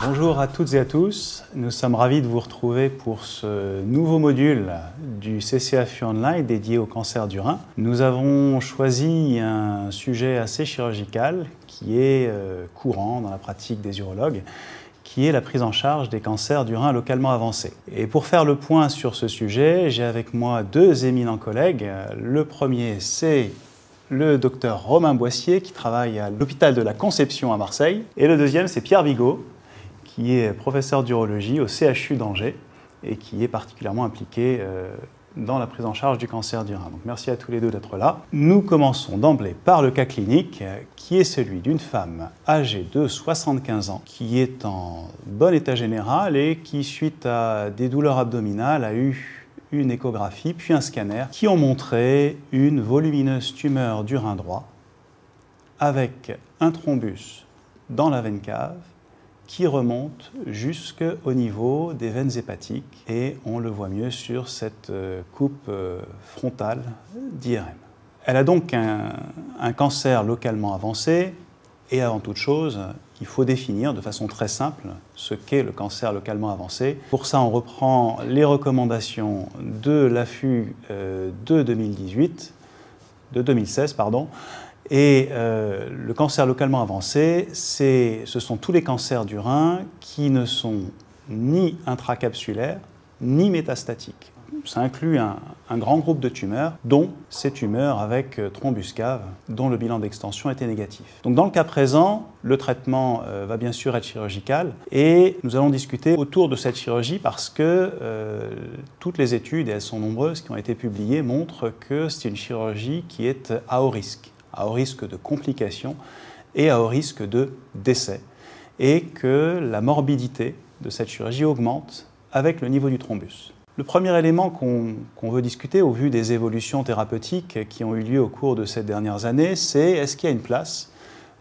Bonjour à toutes et à tous, nous sommes ravis de vous retrouver pour ce nouveau module du CCAFU Online dédié au cancer du rein. Nous avons choisi un sujet assez chirurgical qui est courant dans la pratique des urologues, qui est la prise en charge des cancers du rein localement avancés. Et pour faire le point sur ce sujet, j'ai avec moi deux éminents collègues. Le premier, c'est le docteur Romain Boissier qui travaille à l'hôpital de la Conception à Marseille. Et le deuxième, c'est Pierre Vigot, qui est professeur d'urologie au CHU d'Angers et qui est particulièrement impliqué dans la prise en charge du cancer du rein. Donc merci à tous les deux d'être là. Nous commençons d'emblée par le cas clinique qui est celui d'une femme âgée de 75 ans qui est en bon état général et qui, suite à des douleurs abdominales, a eu une échographie puis un scanner qui ont montré une volumineuse tumeur du rein droit avec un thrombus dans la veine cave qui remonte jusqu'au niveau des veines hépatiques et on le voit mieux sur cette coupe frontale d'IRM. Elle a donc un cancer localement avancé et avant toute chose, il faut définir de façon très simple ce qu'est le cancer localement avancé. Pour ça, on reprend les recommandations de l'AFU de 2016, Et le cancer localement avancé, ce sont tous les cancers du rein qui ne sont ni intracapsulaires ni métastatiques. Ça inclut un grand groupe de tumeurs, dont ces tumeurs avec thrombus cave, dont le bilan d'extension était négatif. Donc dans le cas présent, le traitement va bien sûr être chirurgical et nous allons discuter autour de cette chirurgie parce que toutes les études, et elles sont nombreuses, qui ont été publiées, montrent que c'est une chirurgie qui est à haut risque de complications et à haut risque de décès, et que la morbidité de cette chirurgie augmente avec le niveau du thrombus. Le premier élément qu'on veut discuter au vu des évolutions thérapeutiques qui ont eu lieu au cours de ces dernières années, c'est est-ce qu'il y a une place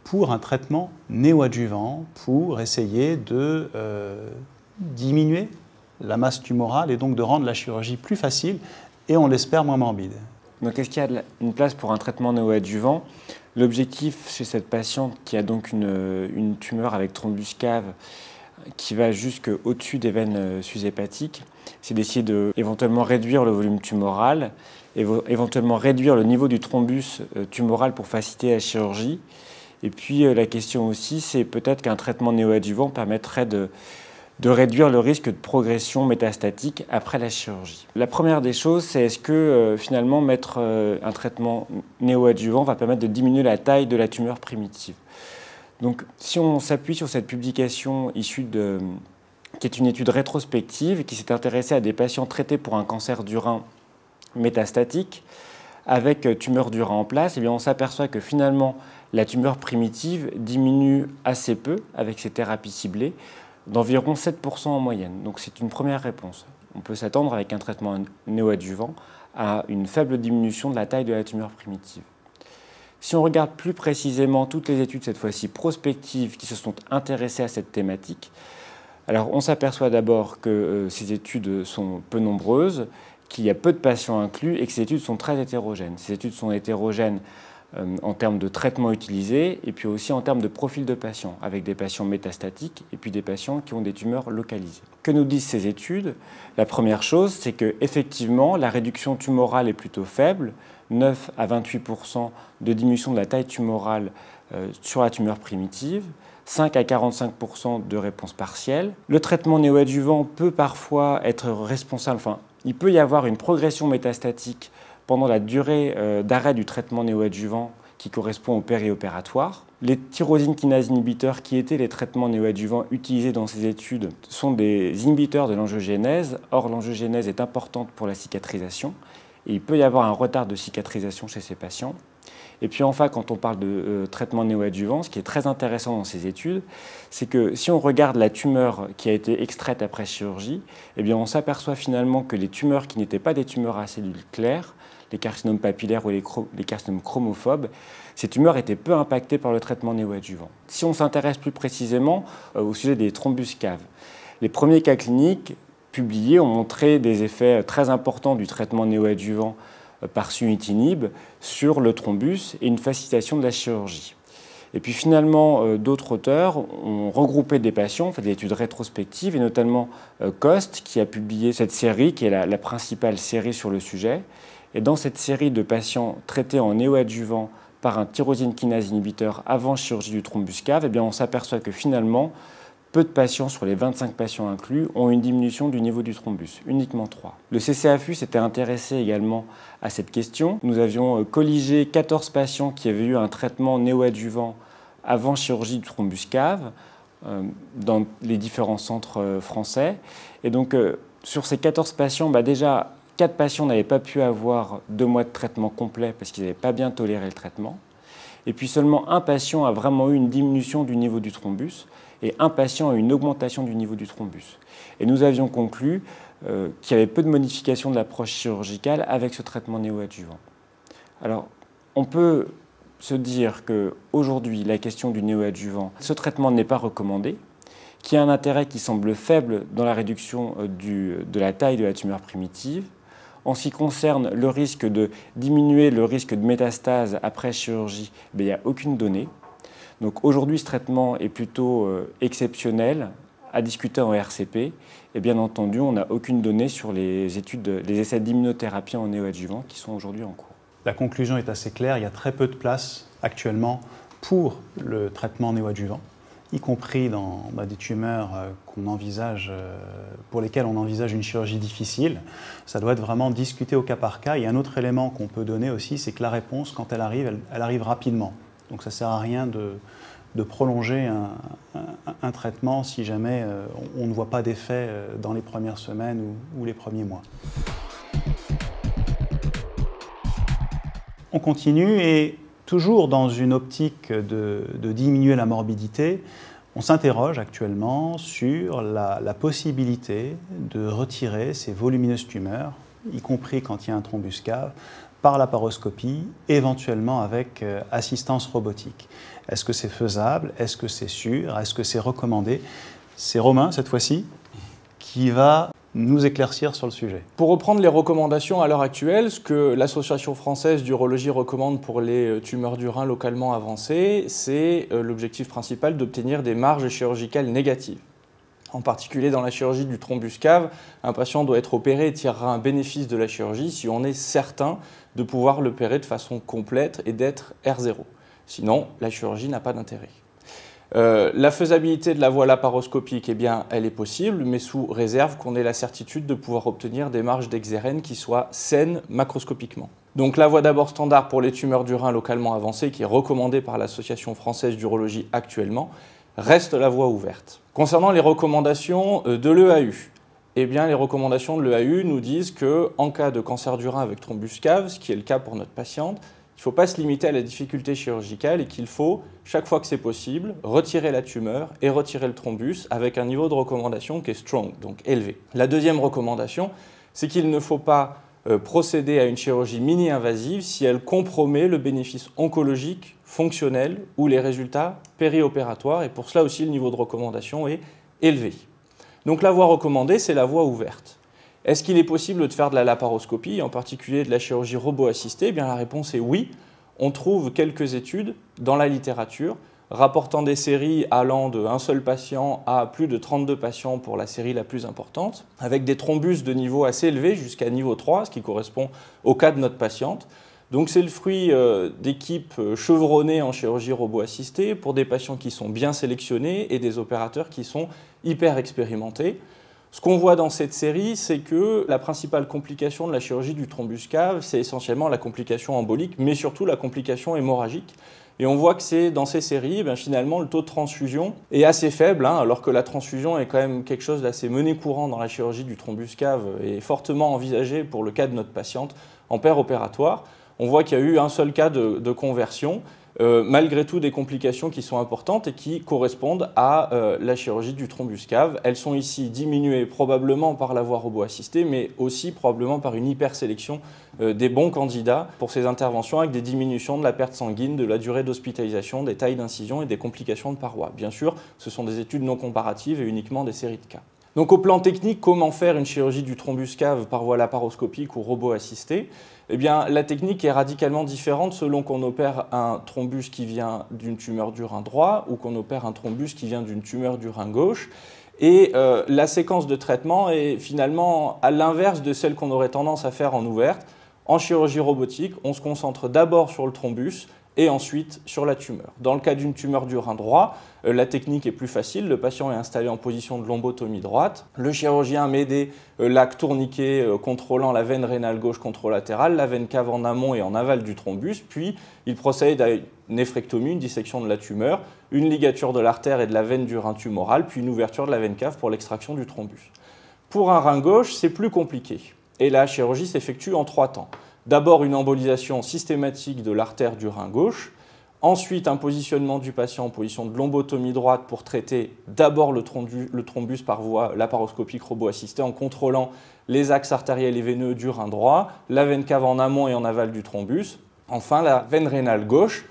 pour un traitement néoadjuvant pour essayer de diminuer la masse tumorale et donc de rendre la chirurgie plus facile et on l'espère moins morbide. Donc, est-ce qu'il y a une place pour un traitement néoadjuvant? L'objectif chez cette patiente qui a donc une tumeur avec thrombus cave qui va jusqu'au-dessus des veines sus-hépatiques, c'est d'essayer de éventuellement réduire le volume tumoral, éventuellement réduire le niveau du thrombus tumoral pour faciliter la chirurgie. Et puis la question aussi, c'est peut-être qu'un traitement néoadjuvant permettrait de réduire le risque de progression métastatique après la chirurgie. La première des choses, c'est est-ce que finalement mettre un traitement néoadjuvant va permettre de diminuer la taille de la tumeur primitive. Donc si on s'appuie sur cette publication issue qui est une étude rétrospective qui s'est intéressée à des patients traités pour un cancer du rein métastatique avec tumeur du rein en place, eh bien on s'aperçoit que finalement la tumeur primitive diminue assez peu avec ces thérapies ciblées, d'environ 7% en moyenne. Donc c'est une première réponse. On peut s'attendre avec un traitement néoadjuvant à une faible diminution de la taille de la tumeur primitive. Si on regarde plus précisément toutes les études, cette fois-ci prospectives, qui se sont intéressées à cette thématique, alors on s'aperçoit d'abord que ces études sont peu nombreuses, qu'il y a peu de patients inclus et que ces études sont très hétérogènes. Ces études sont hétérogènes en termes de traitement utilisé et puis aussi en termes de profil de patients, avec des patients métastatiques et puis des patients qui ont des tumeurs localisées. Que nous disent ces études? La première chose, c'est qu'effectivement, la réduction tumorale est plutôt faible, 9 à 28% de diminution de la taille tumorale sur la tumeur primitive, 5 à 45% de réponse partielle. Le traitement néoadjuvant peut parfois être responsable, il peut y avoir une progression métastatique pendant la durée d'arrêt du traitement néoadjuvant qui correspond au périopératoire. Les tyrosine kinase inhibiteurs qui étaient les traitements néoadjuvants utilisés dans ces études sont des inhibiteurs de l'angiogénèse. Or, l'angiogénèse est importante pour la cicatrisation et il peut y avoir un retard de cicatrisation chez ces patients. Et puis enfin, quand on parle de traitement néoadjuvant, ce qui est très intéressant dans ces études, c'est que si on regarde la tumeur qui a été extraite après chirurgie, eh bien on s'aperçoit finalement que les tumeurs qui n'étaient pas des tumeurs à cellules claires, les carcinomes papillaires ou les carcinomes chromophobes, ces tumeurs étaient peu impactées par le traitement néoadjuvant. Si on s'intéresse plus précisément au sujet des thrombus caves, les premiers cas cliniques publiés ont montré des effets très importants du traitement néoadjuvant par sunitinib sur le thrombus et une facilitation de la chirurgie. Et puis finalement, d'autres auteurs ont regroupé des patients, fait des études rétrospectives, et notamment Coste, qui a publié cette série, qui est la principale série sur le sujet. Et dans cette série de patients traités en néoadjuvant par un tyrosine kinase inhibiteur avant chirurgie du thrombus cave, eh bien on s'aperçoit que finalement, peu de patients, sur les 25 patients inclus, ont une diminution du niveau du thrombus, uniquement 3. Le CCAFU s'était intéressé également à cette question. Nous avions colligé 14 patients qui avaient eu un traitement néoadjuvant avant chirurgie du thrombus cave dans les différents centres français. Et donc, sur ces 14 patients, déjà, 4 patients n'avaient pas pu avoir 2 mois de traitement complet parce qu'ils n'avaient pas bien toléré le traitement. Et puis seulement un patient a vraiment eu une diminution du niveau du thrombus et un patient a eu une augmentation du niveau du thrombus. Et nous avions conclu qu'il y avait peu de modifications de l'approche chirurgicale avec ce traitement néoadjuvant. Alors, on peut se dire qu'aujourd'hui, la question du néoadjuvant, ce traitement n'est pas recommandé, qu'il y a un intérêt qui semble faible dans la réduction de la taille de la tumeur primitive. En ce qui concerne le risque de diminuer le risque de métastase après chirurgie, il n'y a aucune donnée. Donc aujourd'hui, ce traitement est plutôt exceptionnel, à discuter en RCP. Et bien entendu, on n'a aucune donnée sur les essais d'immunothérapie en néoadjuvant qui sont aujourd'hui en cours. La conclusion est assez claire, il y a très peu de place actuellement pour le traitement néoadjuvant, y compris dans des tumeurs pour lesquelles on envisage une chirurgie difficile. Ça doit être vraiment discuté au cas par cas. Et un autre élément qu'on peut donner aussi, c'est que la réponse, quand elle arrive rapidement. Donc ça ne sert à rien de prolonger un traitement si jamais on ne voit pas d'effet dans les premières semaines ou les premiers mois. On continue et toujours dans une optique de diminuer la morbidité, on s'interroge actuellement sur la possibilité de retirer ces volumineuses tumeurs, y compris quand il y a un thrombus cave, par laparoscopie, éventuellement avec assistance robotique. Est-ce que c'est faisable? Est-ce que c'est sûr? Est-ce que c'est recommandé? C'est Romain, cette fois-ci, qui va nous éclaircir sur le sujet. Pour reprendre les recommandations à l'heure actuelle, ce que l'Association française d'urologie recommande pour les tumeurs du rein localement avancées, c'est l'objectif principal d'obtenir des marges chirurgicales négatives. En particulier dans la chirurgie du thrombus cave, un patient doit être opéré et tirera un bénéfice de la chirurgie si on est certain de pouvoir l'opérer de façon complète et d'être R0. Sinon, la chirurgie n'a pas d'intérêt. La faisabilité de la voie laparoscopique, eh bien, elle est possible, mais sous réserve qu'on ait la certitude de pouvoir obtenir des marges d'exérène qui soient saines macroscopiquement. Donc la voie d'abord standard pour les tumeurs du rein localement avancées, qui est recommandée par l'Association française d'urologie actuellement, reste la voie ouverte. Concernant les recommandations de l'EAU, eh bien, les recommandations de l'EAU nous disent qu'en cas de cancer du rein avec thrombus cave, ce qui est le cas pour notre patiente, il ne faut pas se limiter à la difficulté chirurgicale et qu'il faut, chaque fois que c'est possible, retirer la tumeur et retirer le thrombus avec un niveau de recommandation qui est strong, donc élevé. La deuxième recommandation, c'est qu'il ne faut pas procéder à une chirurgie mini-invasive si elle compromet le bénéfice oncologique, fonctionnel ou les résultats périopératoires. Et pour cela aussi, le niveau de recommandation est élevé. Donc la voie recommandée, c'est la voie ouverte. Est-ce qu'il est possible de faire de la laparoscopie, en particulier de la chirurgie robot-assistée? Eh bien, la réponse est oui. On trouve quelques études dans la littérature rapportant des séries allant d'un seul patient à plus de 32 patients pour la série la plus importante, avec des thrombus de niveau assez élevé jusqu'à niveau 3, ce qui correspond au cas de notre patiente. Donc c'est le fruit d'équipes chevronnées en chirurgie robot-assistée pour des patients qui sont bien sélectionnés et des opérateurs qui sont hyper expérimentés. Ce qu'on voit dans cette série, c'est que la principale complication de la chirurgie du thrombus cave, c'est essentiellement la complication embolique, mais surtout la complication hémorragique. Et on voit que c'est dans ces séries, finalement, le taux de transfusion est assez faible, alors que la transfusion est quand même quelque chose d'assez mené courant dans la chirurgie du thrombus cave et fortement envisagé pour le cas de notre patiente en opératoire. On voit qu'il y a eu un seul cas de conversion, malgré tout des complications qui sont importantes et qui correspondent à la chirurgie du thrombus cave. Elles sont ici diminuées probablement par la voie robot-assistée, mais aussi probablement par une hypersélection des bons candidats pour ces interventions avec des diminutions de la perte sanguine, de la durée d'hospitalisation, des tailles d'incision et des complications de parois. Bien sûr, ce sont des études non comparatives et uniquement des séries de cas. Donc au plan technique, comment faire une chirurgie du thrombus cave par voie laparoscopique ou robot assisté? Eh bien, la technique est radicalement différente selon qu'on opère un thrombus qui vient d'une tumeur du rein droit ou qu'on opère un thrombus qui vient d'une tumeur du rein gauche. Et la séquence de traitement est finalement à l'inverse de celle qu'on aurait tendance à faire en ouverte. En chirurgie robotique, on se concentre d'abord sur le thrombus et ensuite sur la tumeur. Dans le cas d'une tumeur du rein droit, la technique est plus facile. Le patient est installé en position de lombotomie droite. Le chirurgien met des lacs tourniquets contrôlant la veine rénale gauche contralatérale, la veine cave en amont et en aval du thrombus, puis il procède à une néphrectomie, une dissection de la tumeur, une ligature de l'artère et de la veine du rein tumoral, puis une ouverture de la veine cave pour l'extraction du thrombus. Pour un rein gauche, c'est plus compliqué et la chirurgie s'effectue en 3 temps. D'abord une embolisation systématique de l'artère du rein gauche, ensuite un positionnement du patient en position de lombotomie droite pour traiter d'abord le thrombus par voie laparoscopique robot assistée en contrôlant les axes artériels et veineux du rein droit, la veine cave en amont et en aval du thrombus, enfin la veine rénale gauche,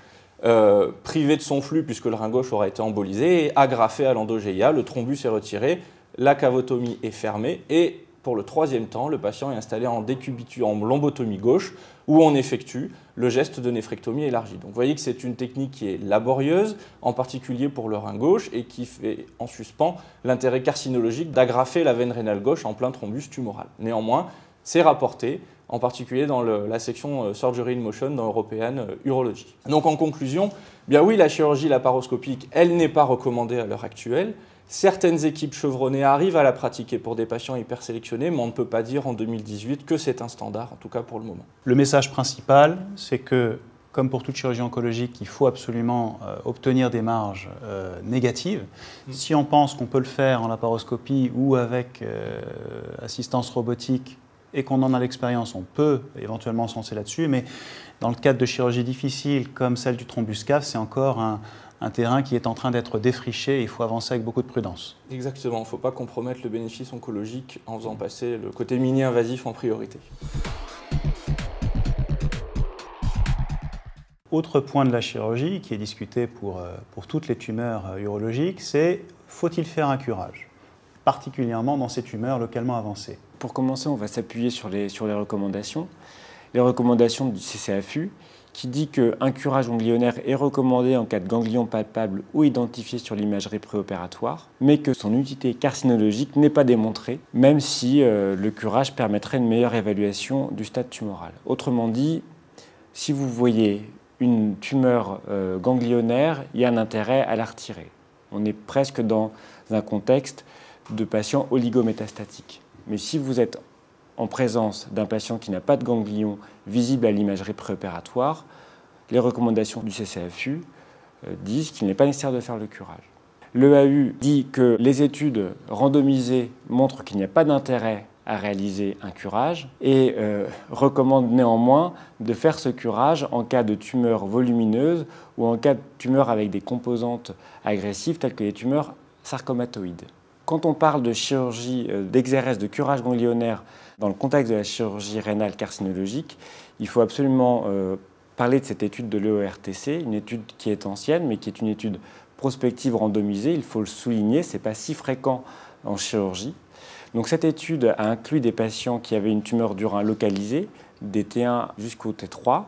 privée de son flux puisque le rein gauche aura été embolisé et agrafée à l'endogéia, le thrombus est retiré, la cavotomie est fermée et pour le 3e temps, le patient est installé en décubitus, en lombotomie gauche, où on effectue le geste de néphrectomie élargie. Donc vous voyez que c'est une technique qui est laborieuse, en particulier pour le rein gauche, et qui fait en suspens l'intérêt carcinologique d'agrafer la veine rénale gauche en plein thrombus tumoral. Néanmoins, c'est rapporté, en particulier dans la section Surgery in Motion dans European Urology. Donc en conclusion, bien oui, la chirurgie laparoscopique, elle n'est pas recommandée à l'heure actuelle. Certaines équipes chevronnées arrivent à la pratiquer pour des patients hyper sélectionnés, mais on ne peut pas dire en 2018 que c'est un standard, en tout cas pour le moment. Le message principal, c'est que, comme pour toute chirurgie oncologique, il faut absolument obtenir des marges négatives. Si on pense qu'on peut le faire en laparoscopie ou avec assistance robotique et qu'on en a l'expérience, on peut éventuellement se lancer là-dessus, mais dans le cadre de chirurgies difficiles comme celle du thrombus cave, c'est encore un terrain qui est en train d'être défriché et il faut avancer avec beaucoup de prudence. Exactement, il ne faut pas compromettre le bénéfice oncologique en faisant passer le côté mini-invasif en priorité. Autre point de la chirurgie qui est discuté pour toutes les tumeurs urologiques, c'est faut-il faire un curage, particulièrement dans ces tumeurs localement avancées. Pour commencer, on va s'appuyer sur les recommandations. Les recommandations du CCAFU, qui dit qu'un curage ganglionnaire est recommandé en cas de ganglion palpable ou identifié sur l'imagerie préopératoire, mais que son utilité carcinologique n'est pas démontrée, même si le curage permettrait une meilleure évaluation du stade tumoral. Autrement dit, si vous voyez une tumeur ganglionnaire, il y a un intérêt à la retirer. On est presque dans un contexte de patients oligométastatiques. Mais si vous êtes en présence d'un patient qui n'a pas de ganglion visible à l'imagerie préopératoire, les recommandations du CCAFU disent qu'il n'est pas nécessaire de faire le curage. L'EAU dit que les études randomisées montrent qu'il n'y a pas d'intérêt à réaliser un curage et recommande néanmoins de faire ce curage en cas de tumeur volumineuse ou en cas de tumeur avec des composantes agressives telles que les tumeurs sarcomatoïdes. Quand on parle de chirurgie d'exérèse de curage ganglionnaire dans le contexte de la chirurgie rénale carcinologique, il faut absolument parler de cette étude de l'EORTC, une étude qui est ancienne, mais qui est une étude prospective randomisée, il faut le souligner, ce n'est pas si fréquent en chirurgie. Donc cette étude a inclus des patients qui avaient une tumeur du rein localisée, des T1 jusqu'au T3,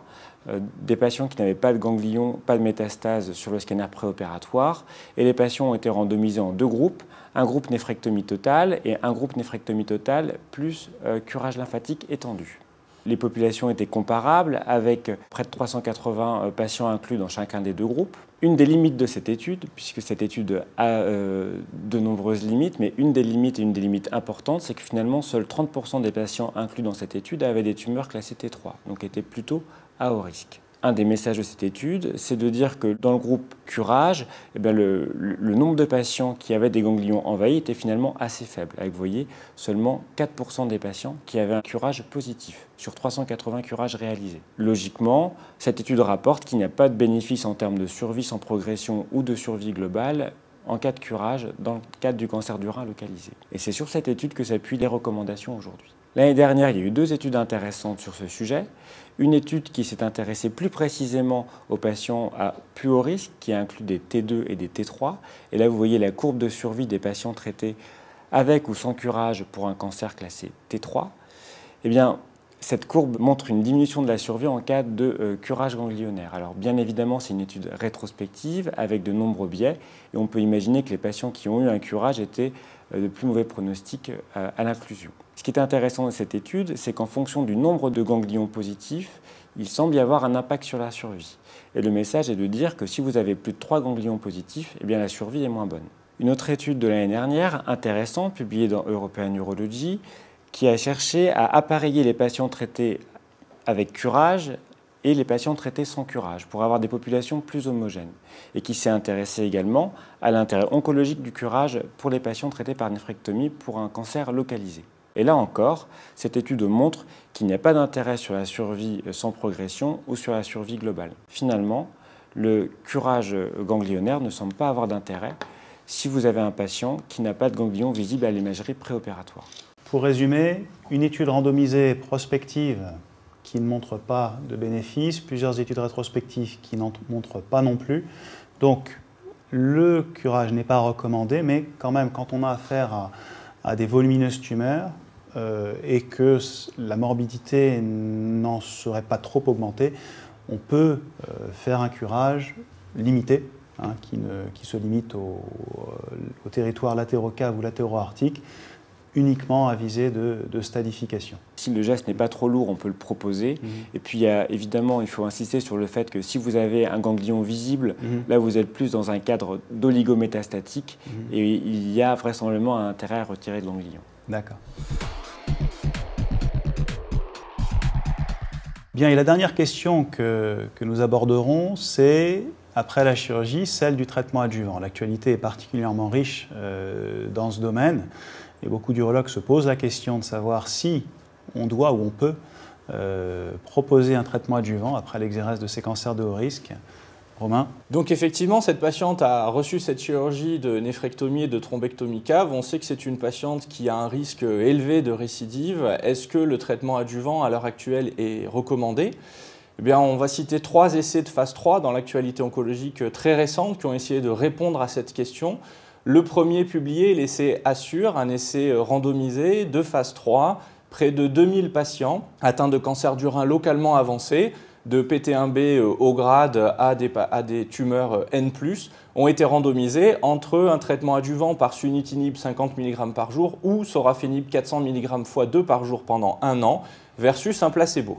des patients qui n'avaient pas de ganglion, pas de métastase sur le scanner préopératoire, et les patients ont été randomisés en 2 groupes, un groupe néphrectomie totale et un groupe néphrectomie totale plus curage lymphatique étendu. Les populations étaient comparables avec près de 380 patients inclus dans chacun des 2 groupes. Une des limites de cette étude, puisque cette étude a de nombreuses limites, mais une des limites importantes, c'est que finalement seuls 30% des patients inclus dans cette étude avaient des tumeurs classées T3, donc étaient plutôt à haut risque. Un des messages de cette étude, c'est de dire que dans le groupe curage, le nombre de patients qui avaient des ganglions envahis était finalement assez faible, avec, vous voyez, seulement 4% des patients qui avaient un curage positif sur 380 curages réalisés. Logiquement, cette étude rapporte qu'il n'y a pas de bénéfice en termes de survie sans progression ou de survie globale en cas de curage dans le cadre du cancer du rein localisé. Et c'est sur cette étude que s'appuient les recommandations aujourd'hui. L'année dernière, il y a eu 2 études intéressantes sur ce sujet. Une étude qui s'est intéressée plus précisément aux patients à plus haut risque, qui a inclus des T2 et des T3. Et là, vous voyez la courbe de survie des patients traités avec ou sans curage pour un cancer classé T3, eh bien, cette courbe montre une diminution de la survie en cas de curage ganglionnaire. Alors bien évidemment, c'est une étude rétrospective avec de nombreux biais et on peut imaginer que les patients qui ont eu un curage étaient de plus mauvais pronostics à l'inclusion. Ce qui est intéressant dans cette étude, c'est qu'en fonction du nombre de ganglions positifs, il semble y avoir un impact sur la survie. Et le message est de dire que si vous avez plus de 3 ganglions positifs, eh bien la survie est moins bonne. Une autre étude de l'année dernière, intéressante, publiée dans European Urology, qui a cherché à appareiller les patients traités avec curage et les patients traités sans curage pour avoir des populations plus homogènes et qui s'est intéressé également à l'intérêt oncologique du curage pour les patients traités par néphrectomie pour un cancer localisé. Et là encore, cette étude montre qu'il n'y a pas d'intérêt sur la survie sans progression ou sur la survie globale. Finalement, le curage ganglionnaire ne semble pas avoir d'intérêt si vous avez un patient qui n'a pas de ganglion visible à l'imagerie préopératoire. Pour résumer, une étude randomisée prospective qui ne montre pas de bénéfice, plusieurs études rétrospectives qui n'en montrent pas non plus. Donc, le curage n'est pas recommandé, mais quand même, quand on a affaire à des volumineuses tumeurs et que la morbidité n'en serait pas trop augmentée, on peut faire un curage limité, qui se limite au territoire latéro-cave ou latéro-arctique, uniquement à visée de stadification. Si le geste n'est pas trop lourd, on peut le proposer. Et puis évidemment, il faut insister sur le fait que si vous avez un ganglion visible, là vous êtes plus dans un cadre d'oligométastatique et il y a vraisemblablement un intérêt à retirer de ganglion. D'accord. Bien, et la dernière question que nous aborderons, c'est, après la chirurgie, celle du traitement adjuvant. L'actualité est particulièrement riche dans ce domaine. Et beaucoup d'urologues se posent la question de savoir si on doit ou on peut proposer un traitement adjuvant après l'exérèse de ces cancers de haut risque. Romain ? Donc effectivement, cette patiente a reçu cette chirurgie de néphrectomie et de thrombectomie cave. On sait que c'est une patiente qui a un risque élevé de récidive. Est-ce que le traitement adjuvant à l'heure actuelle est recommandé ? Eh bien, on va citer 3 essais de phase 3 dans l'actualité oncologique très récente qui ont essayé de répondre à cette question. Le premier publié, l'essai Assure, un essai randomisé de phase 3, près de 2000 patients atteints de cancer du rein localement avancé, de PT1B haut grade à des tumeurs N+, ont été randomisés entre un traitement adjuvant par sunitinib 50 mg par jour ou sorafenib 400 mg x 2 par jour pendant 1 an versus un placebo.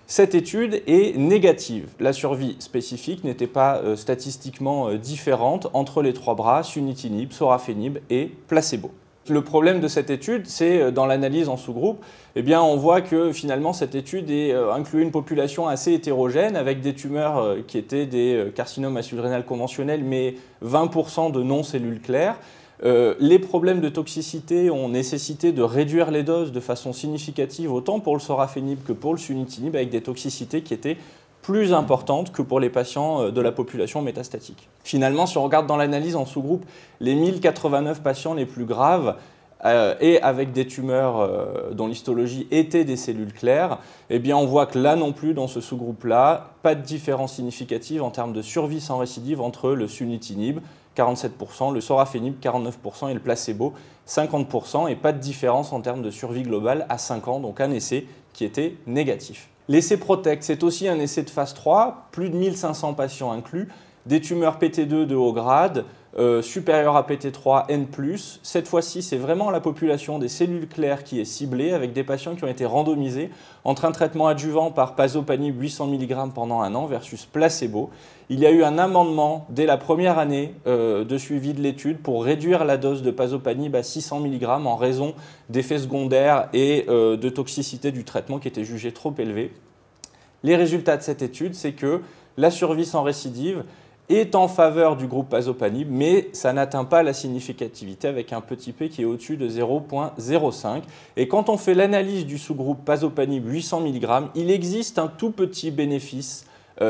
Cette étude est négative. La survie spécifique n'était pas statistiquement différente entre les 3 bras, sunitinib, sorafenib et placebo. Le problème de cette étude, c'est dans l'analyse en sous-groupe, eh bien, on voit que finalement cette étude incluait une population assez hétérogène avec des tumeurs qui étaient des carcinomes à cellules rénales conventionnelles, mais 20% de non-cellules claires. Les problèmes de toxicité ont nécessité de réduire les doses de façon significative autant pour le sorafenib que pour le sunitinib avec des toxicités qui étaient plus importantes que pour les patients de la population métastatique. Finalement, si on regarde dans l'analyse en sous-groupe, les 1089 patients les plus graves et avec des tumeurs dont l'histologie était des cellules claires, eh bien on voit que là non plus, dans ce sous-groupe-là, pas de différence significative en termes de survie sans récidive entre le sunitinib, 47%, le sorafenib, 49% et le placebo, 50%, et pas de différence en termes de survie globale à 5 ans, donc un essai qui était négatif. L'essai PROTECT, c'est aussi un essai de phase 3, plus de 1500 patients inclus, des tumeurs PT2 de haut grade, supérieures à PT3 N+. Cette fois-ci, c'est vraiment la population des cellules claires qui est ciblée, avec des patients qui ont été randomisés entre un traitement adjuvant par pazopanib 800 mg pendant 1 an versus placebo. Il y a eu un amendement dès la première année de suivi de l'étude pour réduire la dose de pazopanib à 600 mg en raison d'effets secondaires et de toxicité du traitement qui était jugé trop élevé. Les résultats de cette étude, c'est que la survie sans récidive est en faveur du groupe pazopanib, mais ça n'atteint pas la significativité avec un petit p qui est au-dessus de 0,05. Et quand on fait l'analyse du sous-groupe pazopanib 800 mg, il existe un tout petit bénéfice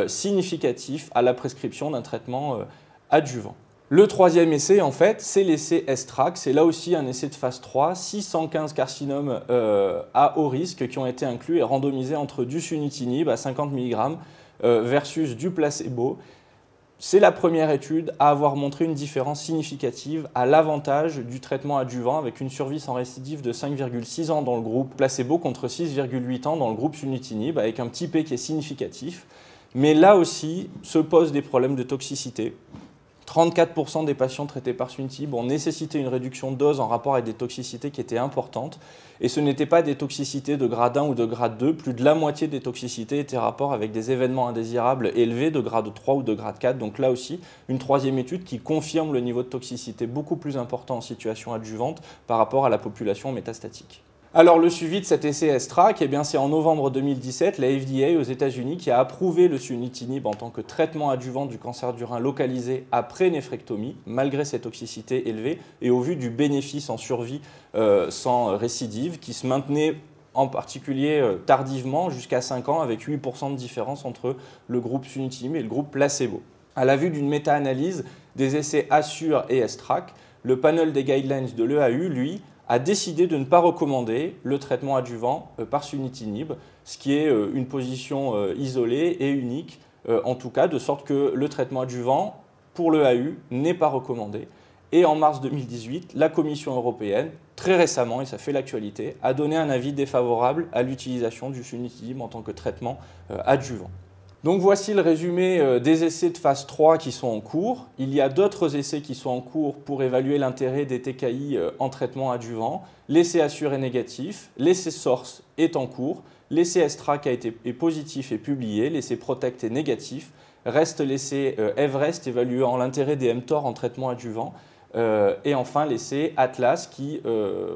significatif à la prescription d'un traitement adjuvant. Le troisième essai, en fait, c'est l'essai STRAC. C'est là aussi un essai de phase 3, 615 carcinomes à haut risque qui ont été inclus et randomisés entre du sunitinib à 50 mg versus du placebo. C'est la première étude à avoir montré une différence significative à l'avantage du traitement adjuvant avec une survie sans récidive de 5,6 ans dans le groupe placebo contre 6,8 ans dans le groupe sunitinib, avec un petit P qui est significatif. Mais là aussi se posent des problèmes de toxicité. 34% des patients traités par sunitinib ont nécessité une réduction de dose en rapport avec des toxicités qui étaient importantes. Et ce n'étaient pas des toxicités de grade 1 ou de grade 2. Plus de la moitié des toxicités étaient en rapport avec des événements indésirables élevés de grade 3 ou de grade 4. Donc là aussi, une troisième étude qui confirme le niveau de toxicité beaucoup plus important en situation adjuvante par rapport à la population métastatique. Alors le suivi de cet essai S-TRAC, c'est en novembre 2017, la FDA aux États-Unis qui a approuvé le sunitinib en tant que traitement adjuvant du cancer du rein localisé après néphrectomie, malgré ses toxicités élevées, et au vu du bénéfice en survie sans récidive, qui se maintenait en particulier tardivement jusqu'à 5 ans, avec 8% de différence entre le groupe sunitinib et le groupe placebo. À la vue d'une méta-analyse des essais ASSURE et S-TRAC, le panel des guidelines de l'EAU, lui, a décidé de ne pas recommander le traitement adjuvant par sunitinib, ce qui est une position isolée et unique, en tout cas, de sorte que le traitement adjuvant pour l'EAU n'est pas recommandé. Et en mars 2018, la Commission européenne, très récemment, et ça fait l'actualité, a donné un avis défavorable à l'utilisation du sunitinib en tant que traitement adjuvant. Donc voici le résumé des essais de phase 3 qui sont en cours. Il y a d'autres essais qui sont en cours pour évaluer l'intérêt des TKI en traitement adjuvant. L'essai ASSURE est négatif, l'essai SORCE est en cours, l'essai S-TRAC est positif et publié, l'essai PROTECT est négatif. Reste l'essai Everest évaluant l'intérêt des mTOR en traitement adjuvant. Et enfin l'essai Atlas qui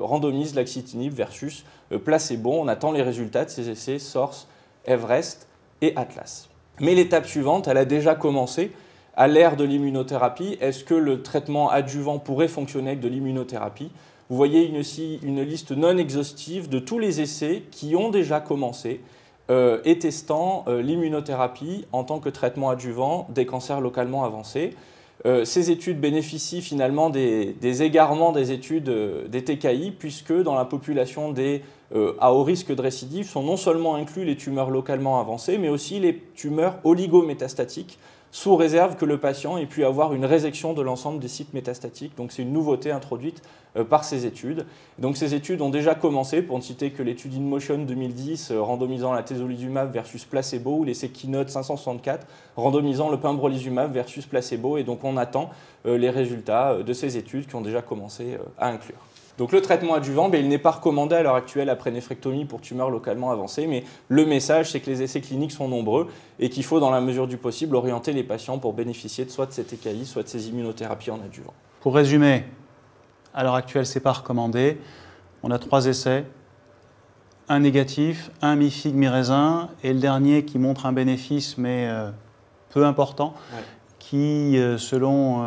randomise l'axitinib versus placebo. On attend les résultats de ces essais SORCE, Everest et Atlas. Mais l'étape suivante, elle a déjà commencé. À l'ère de l'immunothérapie, est-ce que le traitement adjuvant pourrait fonctionner avec de l'immunothérapie? Vous voyez ici une liste non exhaustive de tous les essais qui ont déjà commencé et testant l'immunothérapie en tant que traitement adjuvant des cancers localement avancés. Ces études bénéficient finalement des égarements des études des TKI, puisque dans la population à haut risque de récidive sont non seulement inclus les tumeurs localement avancées, mais aussi les tumeurs oligométastatiques, sous réserve que le patient ait pu avoir une résection de l'ensemble des sites métastatiques. Donc c'est une nouveauté introduite par ces études. Donc ces études ont déjà commencé, pour ne citer que l'étude InMotion 2010 randomisant la tezolizumab versus placebo, ou l'essai Keynote 564 randomisant le pembrolizumab versus placebo. Et donc on attend les résultats de ces études qui ont déjà commencé à inclure. Donc le traitement adjuvant, il n'est pas recommandé à l'heure actuelle après néphrectomie pour tumeurs localement avancées, mais le message, c'est que les essais cliniques sont nombreux et qu'il faut, dans la mesure du possible, orienter les patients pour bénéficier soit de ces TKI, soit de ces immunothérapies en adjuvant. Pour résumer, à l'heure actuelle, ce n'est pas recommandé. On a 3 essais, un négatif, un mi-figue, mi-raisin, et le dernier qui montre un bénéfice, mais peu important, ouais, qui, selon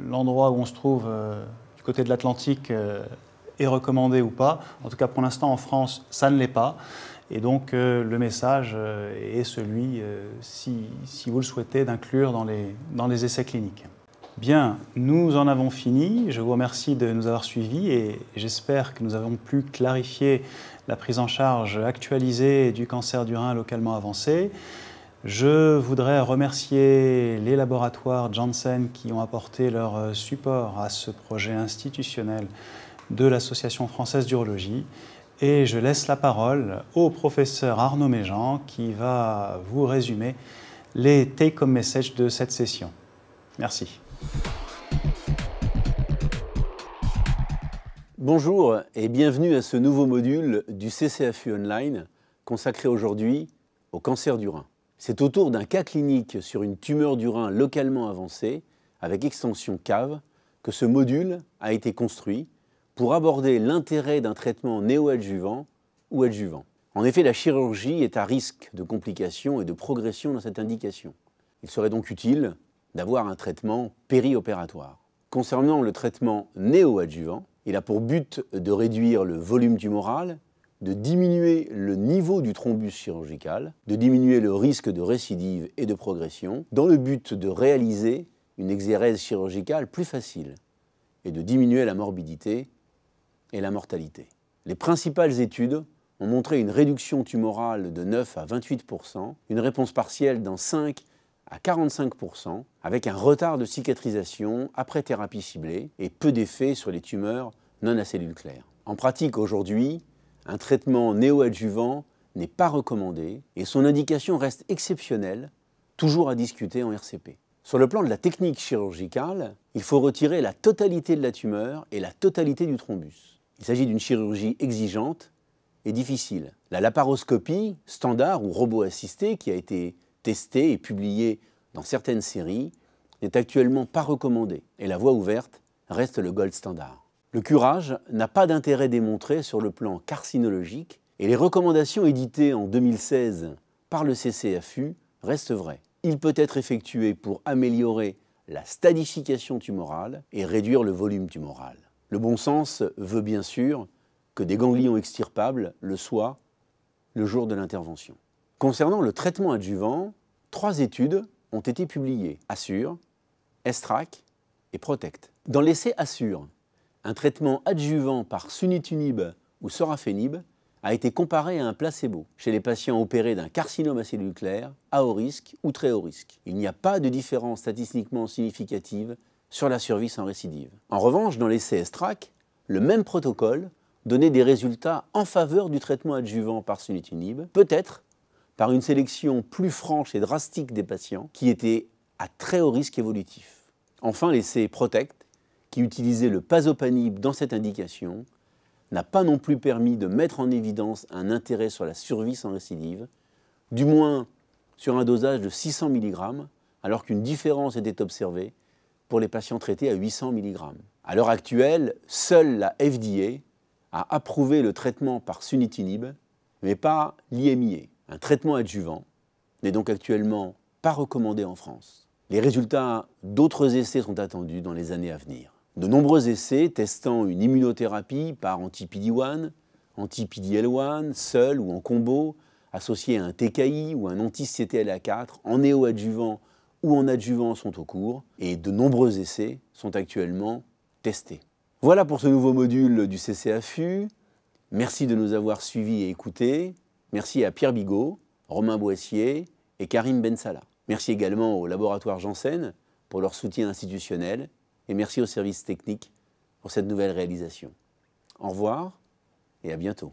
l'endroit où on se trouve, côté de l'Atlantique est recommandé ou pas. En tout cas, pour l'instant, en France, ça ne l'est pas. Et donc, le message est celui, si vous le souhaitez, d'inclure dans les essais cliniques. Bien, nous en avons fini. Je vous remercie de nous avoir suivis et j'espère que nous avons pu clarifier la prise en charge actualisée du cancer du rein localement avancé. Je voudrais remercier les laboratoires Janssen qui ont apporté leur support à ce projet institutionnel de l'Association française d'urologie. Et je laisse la parole au professeur Arnaud Méjean qui va vous résumer les take-home messages de cette session. Merci. Bonjour et bienvenue à ce nouveau module du CCAFU Online consacré aujourd'hui au cancer du rein. C'est autour d'un cas clinique sur une tumeur du rein localement avancée, avec extension cave, que ce module a été construit pour aborder l'intérêt d'un traitement néoadjuvant ou adjuvant. En effet, la chirurgie est à risque de complications et de progression dans cette indication. Il serait donc utile d'avoir un traitement périopératoire. Concernant le traitement néoadjuvant, il a pour but de réduire le volume tumoral, de diminuer le niveau du thrombus chirurgical, de diminuer le risque de récidive et de progression, dans le but de réaliser une exérèse chirurgicale plus facile et de diminuer la morbidité et la mortalité. Les principales études ont montré une réduction tumorale de 9 à 28%, une réponse partielle dans 5 à 45%, avec un retard de cicatrisation après thérapie ciblée et peu d'effet sur les tumeurs non à cellules claires. En pratique aujourd'hui, un traitement néoadjuvant n'est pas recommandé et son indication reste exceptionnelle, toujours à discuter en RCP. Sur le plan de la technique chirurgicale, il faut retirer la totalité de la tumeur et la totalité du thrombus. Il s'agit d'une chirurgie exigeante et difficile. La laparoscopie standard ou robot assisté qui a été testée et publiée dans certaines séries n'est actuellement pas recommandée et la voie ouverte reste le gold standard. Le curage n'a pas d'intérêt démontré sur le plan carcinologique et les recommandations éditées en 2016 par le CCAFU restent vraies. Il peut être effectué pour améliorer la stadification tumorale et réduire le volume tumoral. Le bon sens veut bien sûr que des ganglions extirpables le soient le jour de l'intervention. Concernant le traitement adjuvant, 3 études ont été publiées, ASSURE, ESTRAC et PROTECT. Dans l'essai ASSURE, un traitement adjuvant par sunitinib ou sorafenib a été comparé à un placebo chez les patients opérés d'un carcinome à cellules claires, à haut risque ou très haut risque. Il n'y a pas de différence statistiquement significative sur la survie sans récidive. En revanche, dans l'essai ESTRAC, le même protocole donnait des résultats en faveur du traitement adjuvant par sunitinib, peut-être par une sélection plus franche et drastique des patients qui étaient à très haut risque évolutif. Enfin, l'essai PROTECT, qui utilisait le pazopanib dans cette indication, n'a pas non plus permis de mettre en évidence un intérêt sur la survie sans récidive, du moins sur un dosage de 600 mg, alors qu'une différence était observée pour les patients traités à 800 mg. À l'heure actuelle, seule la FDA a approuvé le traitement par sunitinib, mais pas l'IMIA. Un traitement adjuvant n'est donc actuellement pas recommandé en France. Les résultats d'autres essais sont attendus dans les années à venir. De nombreux essais testant une immunothérapie par anti-PD-1, anti-PD-L1, seul ou en combo, associé à un TKI ou un anti-CTLA4, en néoadjuvant ou en adjuvant sont au cours, et de nombreux essais sont actuellement testés. Voilà pour ce nouveau module du CCAFU. Merci de nous avoir suivis et écoutés. Merci à Pierre Bigot, Romain Boissier et Karim Bensala. Merci également au laboratoire Janssen pour leur soutien institutionnel et merci aux services techniques pour cette nouvelle réalisation. Au revoir et à bientôt.